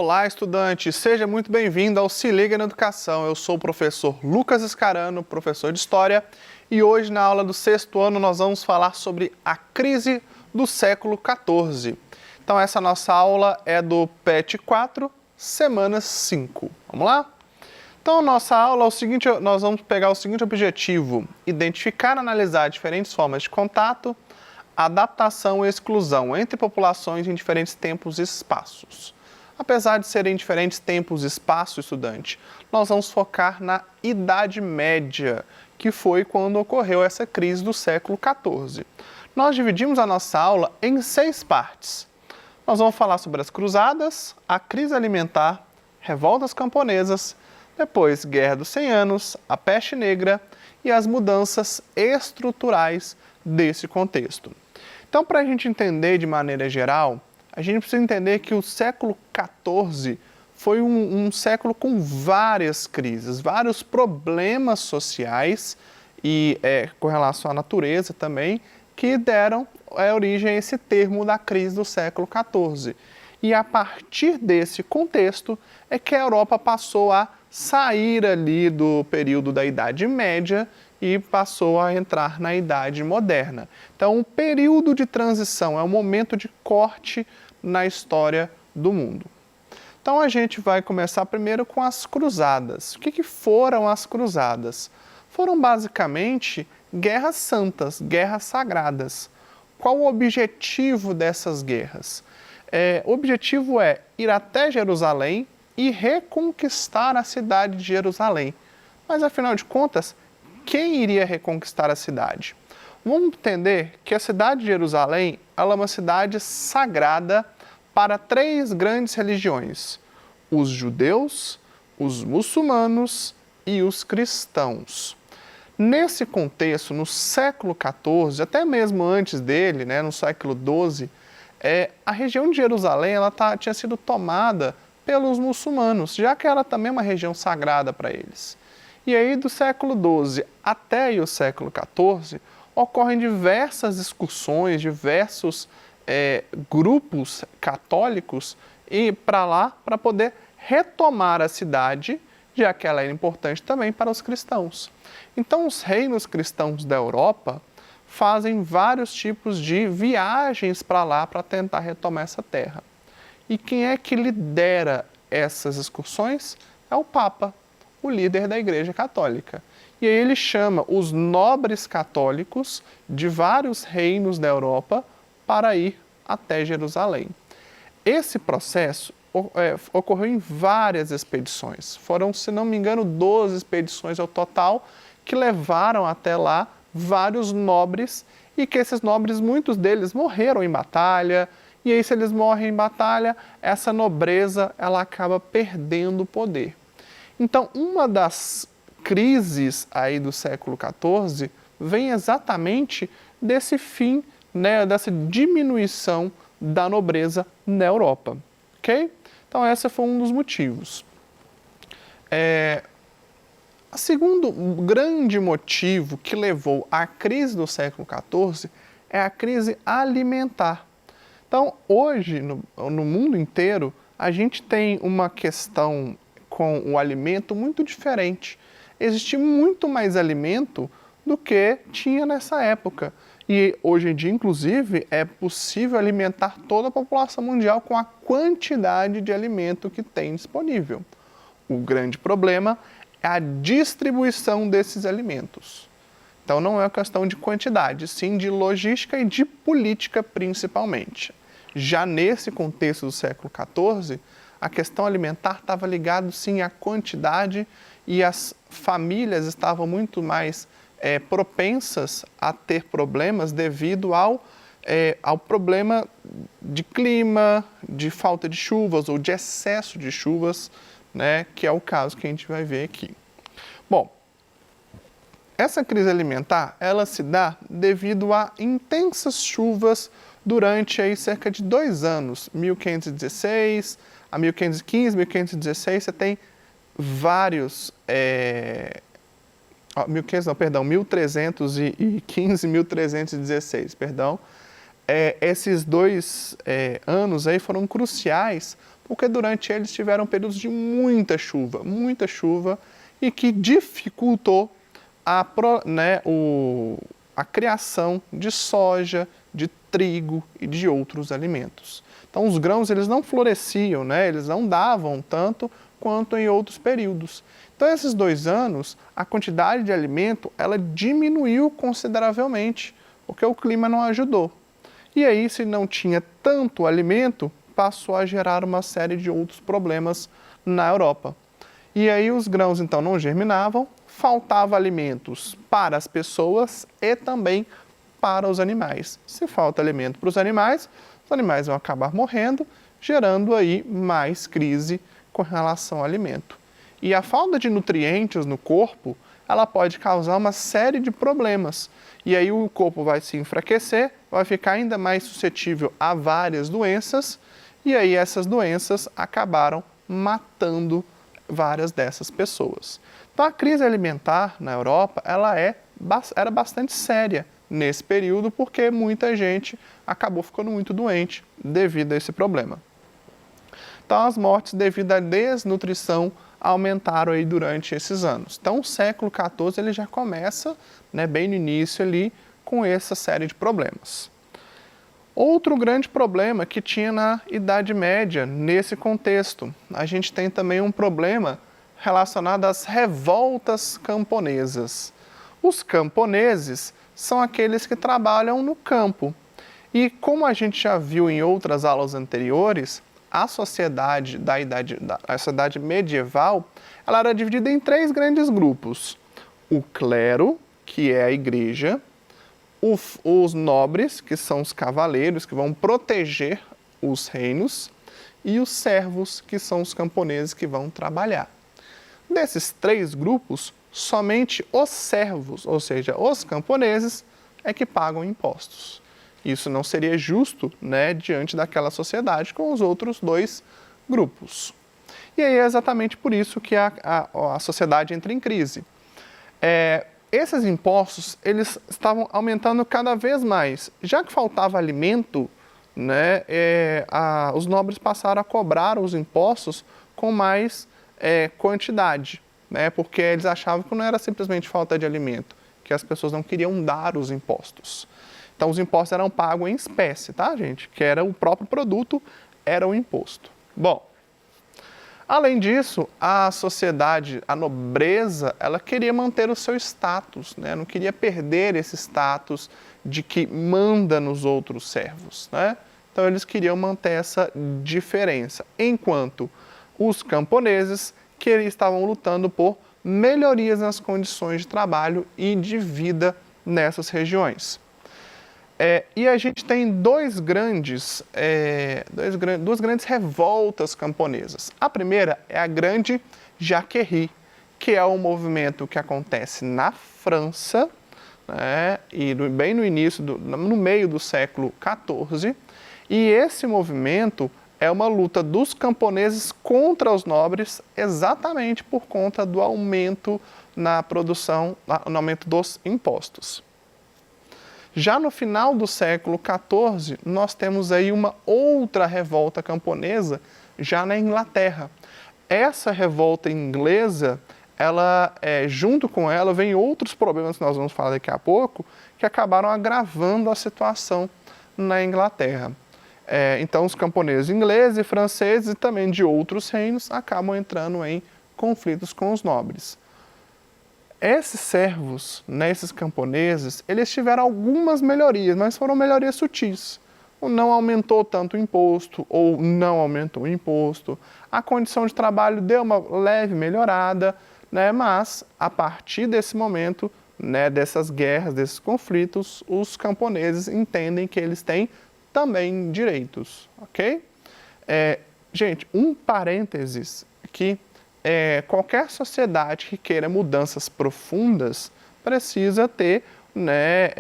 Olá, estudante! Seja muito bem-vindo ao Se Liga na Educação. Eu sou o professor Lucas Scarano, professor de História, e hoje, na aula do sexto ano, nós vamos falar sobre a crise do século XIV. Então, essa nossa aula é do PET 4, semana 5. Vamos lá? Então, nossa aula é o seguinte, nós vamos pegar o seguinte objetivo: identificar e analisar diferentes formas de contato, adaptação e exclusão entre populações em diferentes tempos e espaços. Apesar de serem diferentes tempos e espaços, estudante, nós vamos focar na Idade Média, que foi quando ocorreu essa crise do século XIV. Nós dividimos a nossa aula em 6 partes. Nós vamos falar sobre as cruzadas, a crise alimentar, revoltas camponesas, depois Guerra dos 100 Anos, a peste negra e as mudanças estruturais desse contexto. Então, para a gente entender de maneira geral, a gente precisa entender que o século XIV foi um século com várias crises, vários problemas sociais e com relação à natureza também, que deram origem a esse termo da crise do século XIV. E a partir desse contexto é que a Europa passou a sair ali do período da Idade Média e passou a entrar na Idade Moderna. Então, o período de transição é um momento de corte na história do mundo. Então, a gente vai começar primeiro com as cruzadas. O que foram as cruzadas? Foram basicamente guerras santas, guerras sagradas. Qual o objetivo dessas guerras? O objetivo é ir até Jerusalém e reconquistar a cidade de Jerusalém. Mas, afinal de contas, quem iria reconquistar a cidade? Vamos entender que a cidade de Jerusalém ela é uma cidade sagrada para 3 grandes religiões: os judeus, os muçulmanos e os cristãos. Nesse contexto, no século XIV, até mesmo antes dele, no século XII, a região de Jerusalém tinha sido tomada pelos muçulmanos, já que ela também é uma região sagrada para eles. E aí, do século XII até o século XIV, ocorrem diversas excursões, diversos grupos católicos para lá para poder retomar a cidade, já que ela era importante também para os cristãos. Então, os reinos cristãos da Europa fazem vários tipos de viagens para lá para tentar retomar essa terra. E quem é que lidera essas excursões? É o Papa, o líder da Igreja Católica. E aí ele chama os nobres católicos de vários reinos da Europa para ir até Jerusalém. Esse processo ocorreu em várias expedições. Foram, se não me engano, 12 expedições ao total que levaram até lá vários nobres e que esses nobres, muitos deles morreram em batalha. E aí, se eles morrem em batalha, essa nobreza ela acaba perdendo o poder. Então, uma das crises aí do século XIV vem exatamente desse fim, dessa diminuição da nobreza na Europa, ok? Então, esse foi um dos motivos. O segundo grande motivo que levou à crise do século XIV é a crise alimentar. Então, hoje, no mundo inteiro, a gente tem uma questão com o alimento muito diferente. Existe muito mais alimento do que tinha nessa época. E hoje em dia, inclusive, é possível alimentar toda a população mundial com a quantidade de alimento que tem disponível. O grande problema é a distribuição desses alimentos. Então, não é uma questão de quantidade, sim de logística e de política principalmente. Já nesse contexto do século XIV, a questão alimentar estava ligada, sim, à quantidade e as famílias estavam muito mais propensas a ter problemas devido ao problema de clima, de falta de chuvas ou de excesso de chuvas, que é o caso que a gente vai ver aqui. Bom, essa crise alimentar, ela se dá devido a intensas chuvas durante aí cerca de 2 anos, 1516 a 1515, 1516, você tem vários, 1315 e 1316, perdão. Esses 2 anos aí foram cruciais porque durante eles tiveram períodos de muita chuva, e que dificultou a criação de soja, de trigo e de outros alimentos. Então os grãos eles não floresciam, né? Eles não davam tanto quanto em outros períodos. Então esses 2 anos, a quantidade de alimento ela diminuiu consideravelmente, porque o clima não ajudou. E aí, se não tinha tanto alimento, passou a gerar uma série de outros problemas na Europa. E aí os grãos então não germinavam, faltava alimentos para as pessoas e também para os animais. Se falta alimento para os animais vão acabar morrendo, gerando aí mais crise com relação ao alimento. E a falta de nutrientes no corpo, ela pode causar uma série de problemas. E aí o corpo vai se enfraquecer, vai ficar ainda mais suscetível a várias doenças, e aí essas doenças acabaram matando várias dessas pessoas. Então a crise alimentar na Europa, era bastante séria nesse período, porque muita gente acabou ficando muito doente devido a esse problema. Então as mortes devido à desnutrição aumentaram aí durante esses anos. Então o século XIV ele já começa, né, bem no início ali, com essa série de problemas. Outro grande problema que tinha na Idade Média, nesse contexto, a gente tem também um problema relacionado às revoltas camponesas. Os camponeses são aqueles que trabalham no campo. E como a gente já viu em outras aulas anteriores, a sociedade a sociedade medieval, ela era dividida em 3 grandes grupos. O clero, que é a igreja, os nobres, que são os cavaleiros, que vão proteger os reinos, e os servos, que são os camponeses que vão trabalhar. Desses 3 grupos, somente os servos, ou seja, os camponeses, é que pagam impostos. Isso não seria justo, né, diante daquela sociedade com os outros 2 grupos. E aí é exatamente por isso que a sociedade entra em crise. Esses impostos, eles estavam aumentando cada vez mais. Já que faltava alimento, né, os nobres passaram a cobrar os impostos com mais quantidade, né, porque eles achavam que não era simplesmente falta de alimento, que as pessoas não queriam dar os impostos. Então os impostos eram pagos em espécie, tá, gente? Que era o próprio produto, era o imposto. Bom, além disso, a sociedade, a nobreza, ela queria manter o seu status, né? Não queria perder esse status de que manda nos outros servos, né? Então eles queriam manter essa diferença, enquanto os camponeses que estavam lutando por melhorias nas condições de trabalho e de vida nessas regiões. E a gente tem duas grandes revoltas camponesas. A primeira é a Grande Jacquerie, que é um movimento que acontece na França, né, e bem no início, no meio do século XIV. E esse movimento é uma luta dos camponeses contra os nobres, exatamente por conta do aumento na produção, no aumento dos impostos. Já no final do século XIV, nós temos aí uma outra revolta camponesa, já na Inglaterra. Essa revolta inglesa, junto com ela, vem outros problemas que nós vamos falar daqui a pouco, que acabaram agravando a situação na Inglaterra. Então, os camponeses ingleses e franceses e também de outros reinos acabam entrando em conflitos com os nobres. Esses servos, né, esses camponeses, eles tiveram algumas melhorias, mas foram melhorias sutis. Não aumentou tanto o imposto, ou não aumentou o imposto. A condição de trabalho deu uma leve melhorada, né, mas a partir desse momento, né, dessas guerras, desses conflitos, os camponeses entendem que eles têm também direitos, ok? Gente, um parênteses aqui. Qualquer sociedade que queira mudanças profundas precisa ter, né,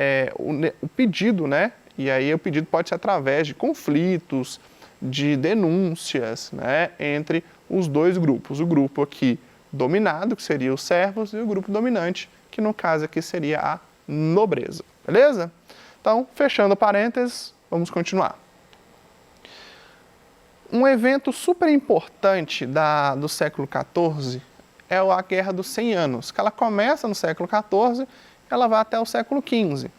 o pedido, né? E aí o pedido pode ser através de conflitos, de denúncias, né, entre os 2 grupos. O grupo aqui dominado, que seria os servos, e o grupo dominante, que no caso aqui seria a nobreza. Beleza? Então, fechando parênteses, vamos continuar. Um evento super importante do século XIV é a Guerra dos 100 Anos, que ela começa no século XIV, ela vai até o século XV.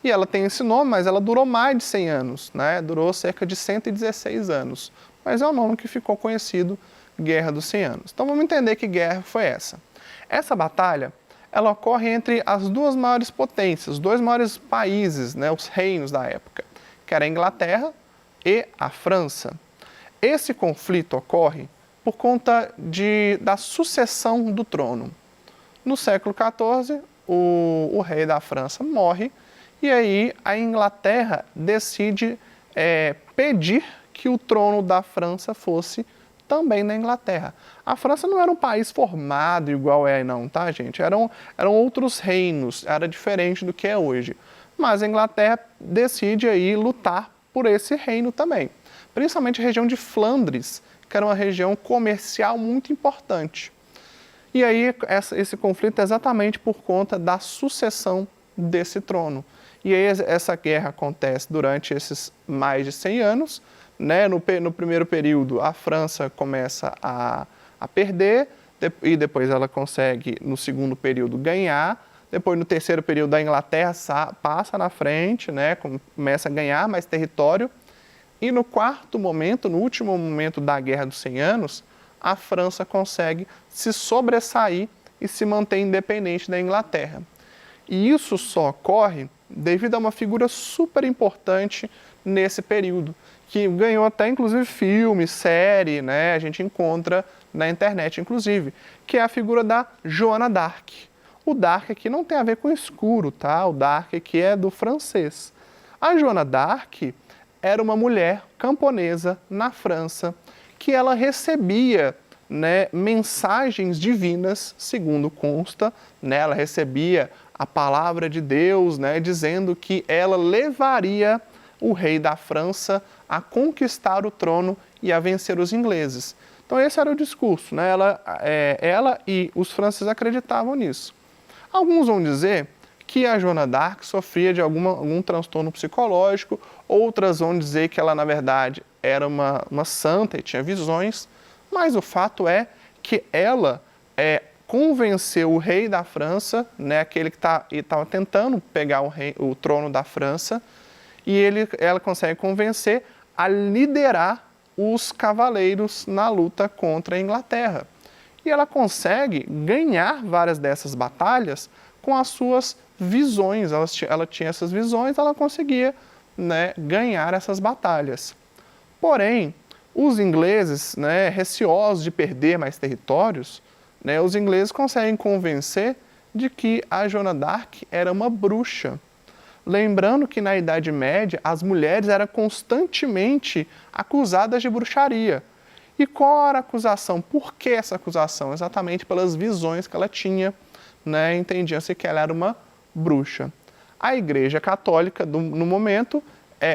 E ela tem esse nome, mas ela durou mais de 100 anos, né? Durou cerca de 116 anos. Mas é o nome que ficou conhecido, Guerra dos 100 Anos. Então vamos entender que guerra foi essa. Essa batalha, ela ocorre entre as duas maiores potências, os dois maiores países, né? Os reinos da época, que era a Inglaterra e a França. Esse conflito ocorre por conta da sucessão do trono. No século XIV, o rei da França morre e aí a Inglaterra decide pedir que o trono da França fosse também da Inglaterra. A França não era um país formado igual é não, tá, gente? Eram outros reinos, era diferente do que é hoje. Mas a Inglaterra decide aí lutar por esse reino também. Principalmente a região de Flandres, que era uma região comercial muito importante. E aí esse conflito é exatamente por conta da sucessão desse trono. E aí essa guerra acontece durante esses mais de 100 anos. Né? No primeiro período, a França começa a perder, e depois ela consegue, no segundo período, ganhar. Depois, no terceiro período, a Inglaterra passa na frente, né? Começa a ganhar mais território. E no quarto momento, no último momento da Guerra dos 100 Anos, a França consegue se sobressair e se manter independente da Inglaterra. E isso só ocorre devido a uma figura super importante nesse período, que ganhou até inclusive filme, série, né? A gente encontra na internet inclusive, que é a figura da Joana d'Arc. O Dark aqui não tem a ver com escuro, tá? O Dark aqui é do francês. A Joana d'Arc era uma mulher camponesa na França que ela recebia, né, mensagens divinas, segundo consta, né, ela recebia a palavra de Deus, né, dizendo que ela levaria o rei da França a conquistar o trono e a vencer os ingleses. Então esse era o discurso, né? Ela e os franceses acreditavam nisso. Alguns vão dizer que a Joana d'Arc sofria de algum transtorno psicológico, outras vão dizer que ela, na verdade, era uma santa e tinha visões, mas o fato é que ela convenceu o rei da França, né, aquele que estava tentando pegar o trono da França, e ela consegue convencer a liderar os cavaleiros na luta contra a Inglaterra. E ela consegue ganhar várias dessas batalhas com as suas visões. Ela tinha essas visões, ela conseguia, né, ganhar essas batalhas. Porém, os ingleses, né, receosos de perder mais territórios, né, os ingleses conseguem convencer de que a Joana d'Arc era uma bruxa. Lembrando que na Idade Média as mulheres eram constantemente acusadas de bruxaria. E qual era a acusação? Por que essa acusação? Exatamente pelas visões que ela tinha, né? Entendia-se que ela era uma bruxa. A Igreja Católica, no momento,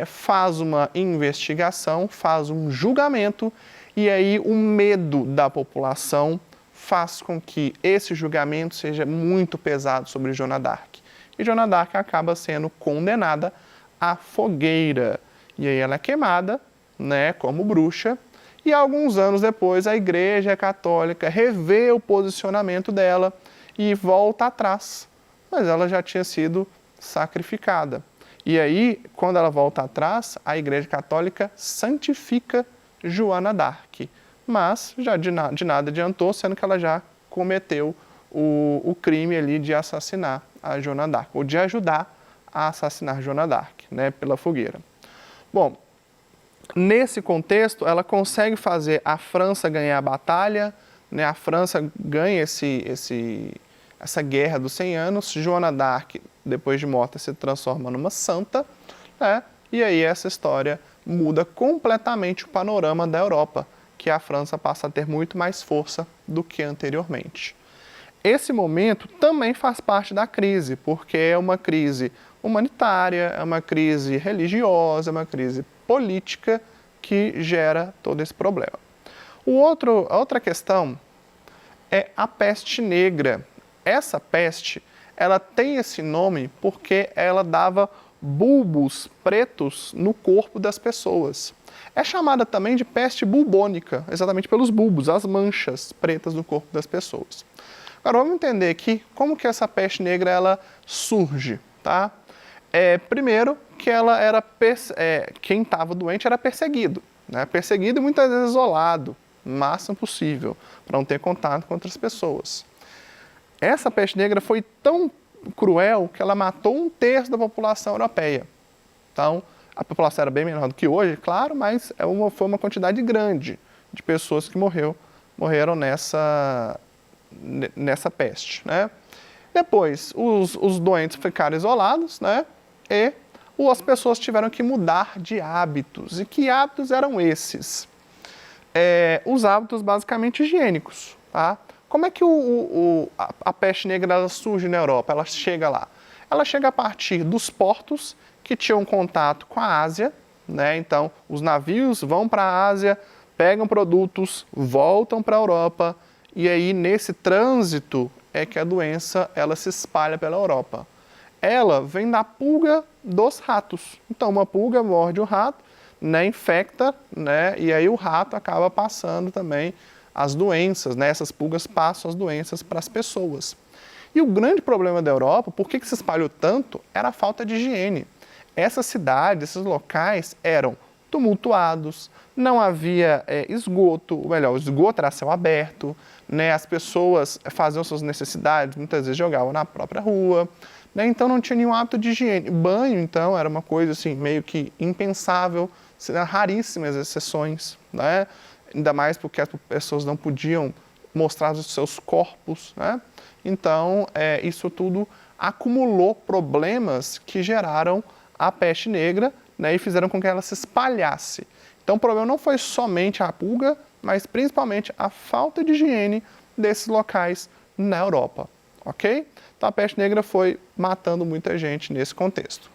faz uma investigação, faz um julgamento, e aí o medo da população faz com que esse julgamento seja muito pesado sobre Joana d'Arc. E Joana d'Arc acaba sendo condenada à fogueira. E aí ela é queimada, né, como bruxa. E alguns anos depois a Igreja Católica revê o posicionamento dela e volta atrás. Mas ela já tinha sido sacrificada. E aí, quando ela volta atrás, a Igreja Católica santifica Joana d'Arc. Mas já de nada adiantou, sendo que ela já cometeu o crime ali de assassinar a Joana d'Arc, ou de ajudar a assassinar Joana d'Arc, né, pela fogueira. Bom, nesse contexto, ela consegue fazer a França ganhar a batalha, né, a França ganha essa guerra dos 100 anos, Joana d'Arc, depois de morta, se transforma numa santa, né, e aí essa história muda completamente o panorama da Europa, que a França passa a ter muito mais força do que anteriormente. Esse momento também faz parte da crise, porque é uma crise humanitária, é uma crise religiosa, é uma crise política que gera todo esse problema. A outra questão é a peste negra. Essa peste, ela tem esse nome porque ela dava bulbos pretos no corpo das pessoas. É chamada também de peste bubônica, exatamente pelos bulbos, as manchas pretas no corpo das pessoas. Agora vamos entender aqui como que essa peste negra ela surge, tá? Primeiro que ela era quem estava doente era perseguido, né? Perseguido e muitas vezes isolado, o máximo possível, para não ter contato com outras pessoas. Essa peste negra foi tão cruel que ela matou 1/3 da população europeia. Então, a população era bem menor do que hoje, claro, mas foi uma quantidade grande de pessoas que morreram nessa peste, né? Depois, os doentes ficaram isolados, né? E as pessoas tiveram que mudar de hábitos. E que hábitos eram esses? Os hábitos basicamente higiênicos, tá? Como é que a peste negra ela surge na Europa? Ela chega lá? Ela chega a partir dos portos que tinham contato com a Ásia, né? Então, os navios vão para a Ásia, pegam produtos, voltam para a Europa, e aí nesse trânsito é que a doença ela se espalha pela Europa. Ela vem da pulga dos ratos. Então, uma pulga morde o rato, né, infecta, né, e aí o rato acaba passando também as doenças, né? Essas pulgas passam as doenças para as pessoas. E o grande problema da Europa, por que se espalhou tanto, era a falta de higiene. Essas cidades, esses locais eram tumultuados, não havia esgoto, ou melhor, o esgoto era a céu aberto, né? As pessoas faziam suas necessidades, muitas vezes jogavam na própria rua, né? Então não tinha nenhum hábito de higiene. Banho, então, era uma coisa assim, meio que impensável, raríssimas exceções, né? Ainda mais porque as pessoas não podiam mostrar os seus corpos, né? Então, isso tudo acumulou problemas que geraram a peste negra, né, e fizeram com que ela se espalhasse. Então, o problema não foi somente a pulga, mas principalmente a falta de higiene desses locais na Europa, ok? Então, a peste negra foi matando muita gente nesse contexto.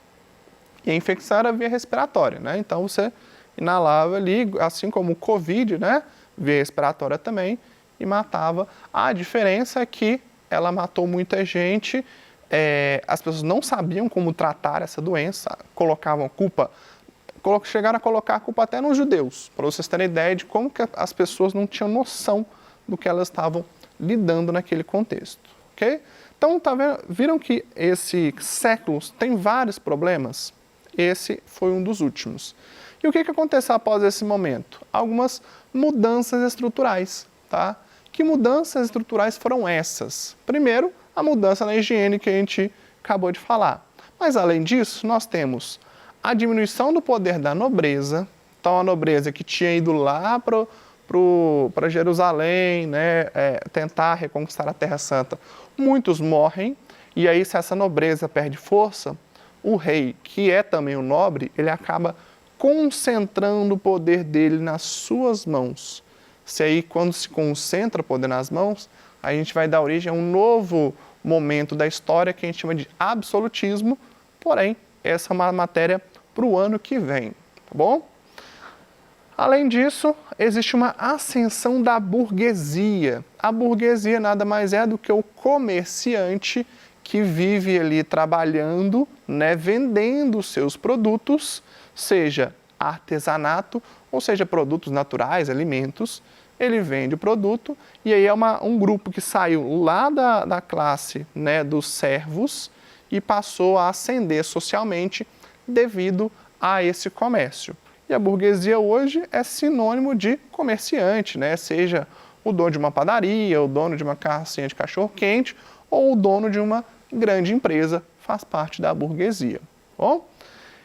E a infecção era via respiratória, né? Então, você inalava ali, assim como o Covid, né, via respiratória também, e matava. A diferença é que ela matou muita gente, as pessoas não sabiam como tratar essa doença, colocavam culpa, chegaram a colocar a culpa até nos judeus, para vocês terem ideia de como que as pessoas não tinham noção do que elas estavam lidando naquele contexto, ok? Então, viram que esse século tem vários problemas? Esse foi um dos últimos. E o que aconteceu após esse momento? Algumas mudanças estruturais, tá? Que mudanças estruturais foram essas? Primeiro, a mudança na higiene que a gente acabou de falar. Mas, além disso, nós temos a diminuição do poder da nobreza. Então, a nobreza que tinha ido lá para Jerusalém, né, tentar reconquistar a Terra Santa, muitos morrem. E aí, se essa nobreza perde força, o rei, que é também o nobre, ele acaba concentrando o poder dele nas suas mãos. Se aí, quando se concentra o poder nas mãos, a gente vai dar origem a um novo momento da história que a gente chama de absolutismo, porém, essa é uma matéria para o ano que vem, tá bom? Além disso, existe uma ascensão da burguesia. A burguesia nada mais é do que o comerciante que vive ali trabalhando, né, vendendo os seus produtos, seja artesanato, ou seja, produtos naturais, alimentos. Ele vende o produto e aí é um grupo que saiu lá da classe, né, dos servos e passou a ascender socialmente devido a esse comércio. E a burguesia hoje é sinônimo de comerciante, né? Seja o dono de uma padaria, o dono de uma carrocinha de cachorro-quente ou o dono de uma grande empresa, faz parte da burguesia. Bom?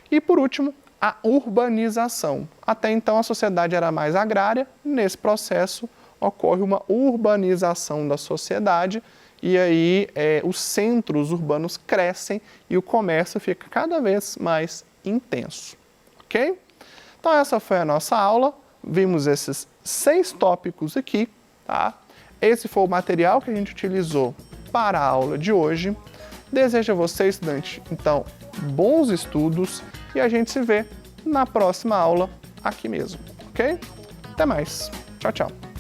E por último, a urbanização. Até então a sociedade era mais agrária, nesse processo ocorre uma urbanização da sociedade e aí os centros urbanos crescem e o comércio fica cada vez mais intenso, ok? Então essa foi a nossa aula, vimos esses 6 tópicos aqui, tá? Esse foi o material que a gente utilizou para a aula de hoje. Desejo a você, estudante, então, bons estudos e a gente se vê na próxima aula aqui mesmo, ok? Até mais. Tchau, tchau.